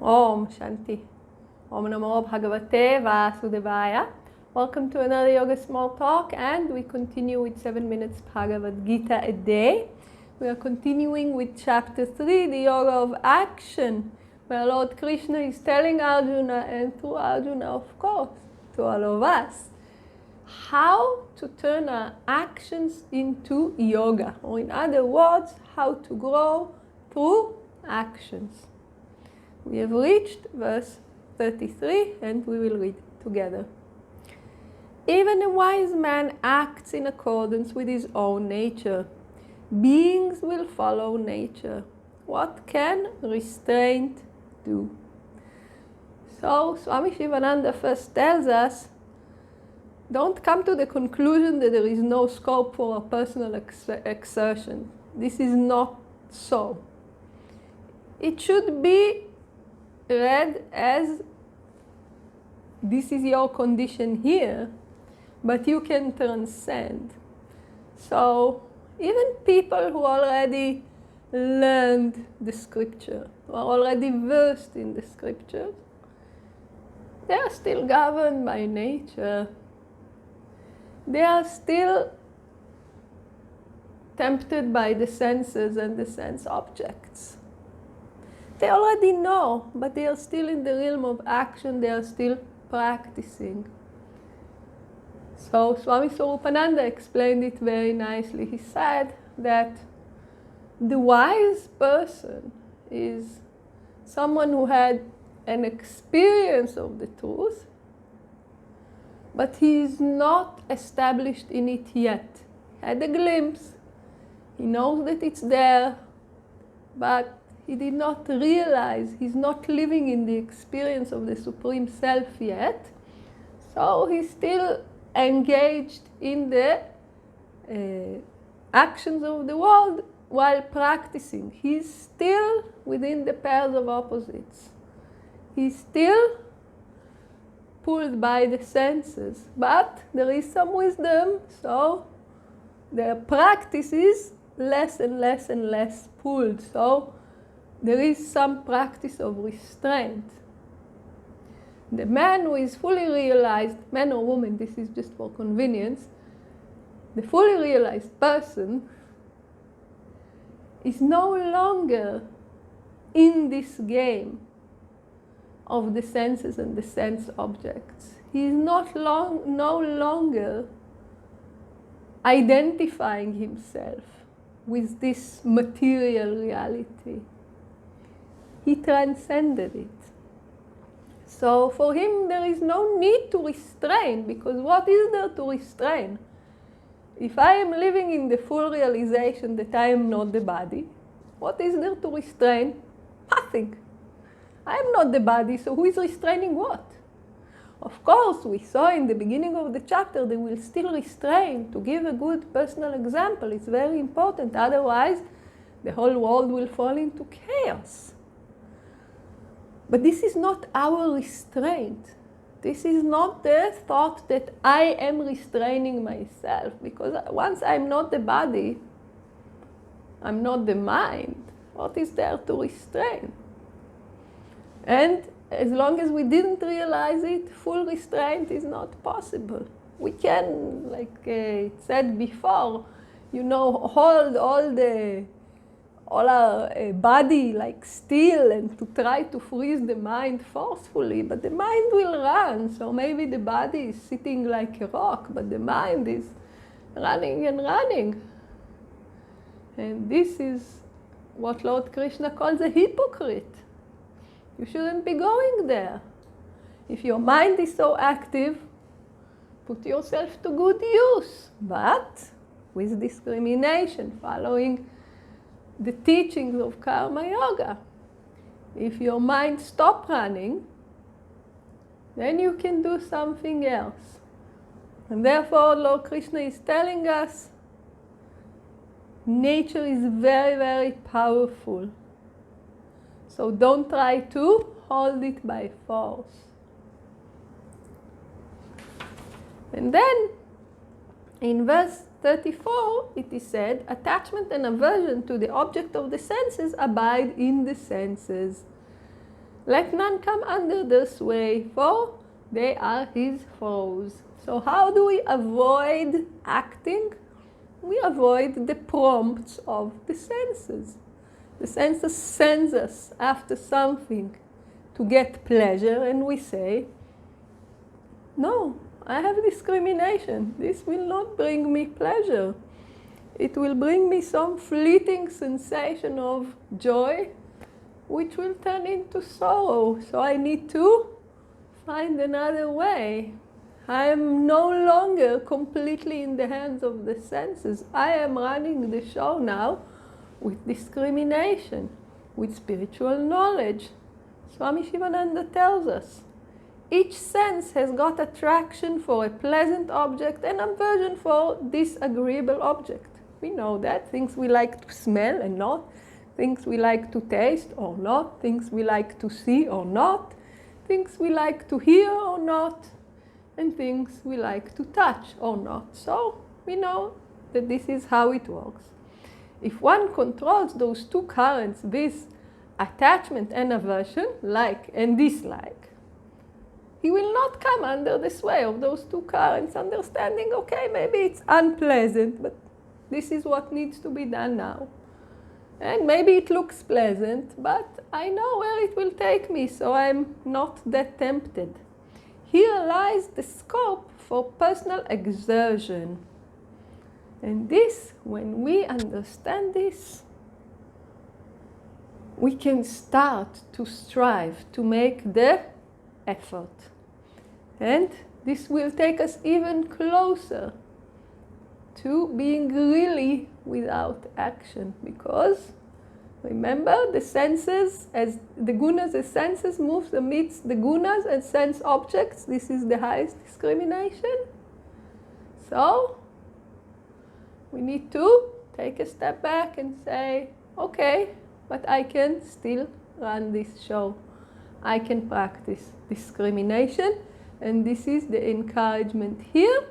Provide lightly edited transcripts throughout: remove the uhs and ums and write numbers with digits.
Om Shanti. Om Namo Bhagavate Vasudevaya. Welcome to another Yoga Small Talk, and we continue with 7 minutes Bhagavad Gita a day. We are continuing with chapter 3, the Yoga of Action, where Lord Krishna is telling Arjuna, and through Arjuna, of course, to all of us, how to turn our actions into yoga, or in other words, how to grow through actions. We have reached verse 33, and we will read together. Even a wise man acts in accordance with his own nature. Beings will follow nature. What can restraint do? So Swami Shivananda first tells us, don't come to the conclusion that there is no scope for a personal exertion. This is not so. It should be read as this is your condition here, but you can transcend. So even people who already learned the scripture, who are already versed in the scriptures, they are still governed by nature. They are still tempted by the senses and the sense objects. They already know, but they are still in the realm of action, they are still practicing. So Swami Swarupananda explained it very nicely. He said that the wise person is someone who had an experience of the truth, but he is not established in it yet. He had a glimpse, he knows that it's there, but he did not realize, he's not living in the experience of the Supreme Self yet. So he's still engaged in the actions of the world while practicing. He's still within the pairs of opposites. He's still pulled by the senses, but there is some wisdom, so the practice is less and less and less pulled. So there is some practice of restraint. The man who is fully realized, man or woman, this is just for convenience, the fully realized person is no longer in this game of the senses and the sense objects. He is no longer identifying himself with this material reality. He transcended it. So for him, there is no need to restrain, because what is there to restrain? If I am living in the full realization that I am not the body, what is there to restrain? Nothing. I am not the body, so who is restraining what? Of course, we saw in the beginning of the chapter they will still restrain. To give a good personal example, it's very important. Otherwise, the whole world will fall into chaos. But this is not our restraint. This is not the thought that I am restraining myself, because once I'm not the body, I'm not the mind. What is there to restrain? And as long as we didn't realize it, full restraint is not possible. We can, like it said before, hold all our body like steel and to try to freeze the mind forcefully, but the mind will run. So maybe the body is sitting like a rock, but the mind is running and running. And this is what Lord Krishna calls a hypocrite. You shouldn't be going there. If your mind is so active, put yourself to good use, but with discrimination, following the teachings of Karma Yoga. If your mind stops running, then you can do something else. And therefore, Lord Krishna is telling us, nature is very, very powerful. So don't try to hold it by force. And then, in verse 34, it is said, attachment and aversion to the object of the senses abide in the senses. Let none come under their sway, for they are his foes. So how do we avoid acting? We avoid the prompts of the senses. The senses sends us after something to get pleasure, and we say, no, I have discrimination. This will not bring me pleasure. It will bring me some fleeting sensation of joy, which will turn into sorrow. So I need to find another way. I am no longer completely in the hands of the senses. I am running the show now with discrimination, with spiritual knowledge. Swami Shivananda tells us, each sense has got attraction for a pleasant object and aversion for disagreeable object. We know that. Things we like to smell and not, things we like to taste or not, things we like to see or not, things we like to hear or not, and things we like to touch or not. So we know that this is how it works. If one controls those two currents, this attachment and aversion, like and dislike, he will not come under the sway of those two currents, understanding, okay, maybe it's unpleasant, but this is what needs to be done now. And maybe it looks pleasant, but I know where it will take me, so I'm not that tempted. Here lies the scope for personal exertion. And this, when we understand this, we can start to strive to make the effort. And this will take us even closer to being really without action, because remember, the senses, as the gunas, the senses moves amidst the gunas and sense objects. This is the highest discrimination. So we need to take a step back and say, okay, but I can still run this show. I can practice discrimination, and this is the encouragement here.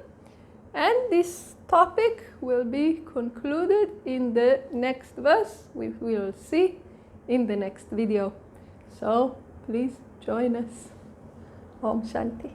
And this topic will be concluded in the next verse, we will see in the next video. So please join us. Om Shanti.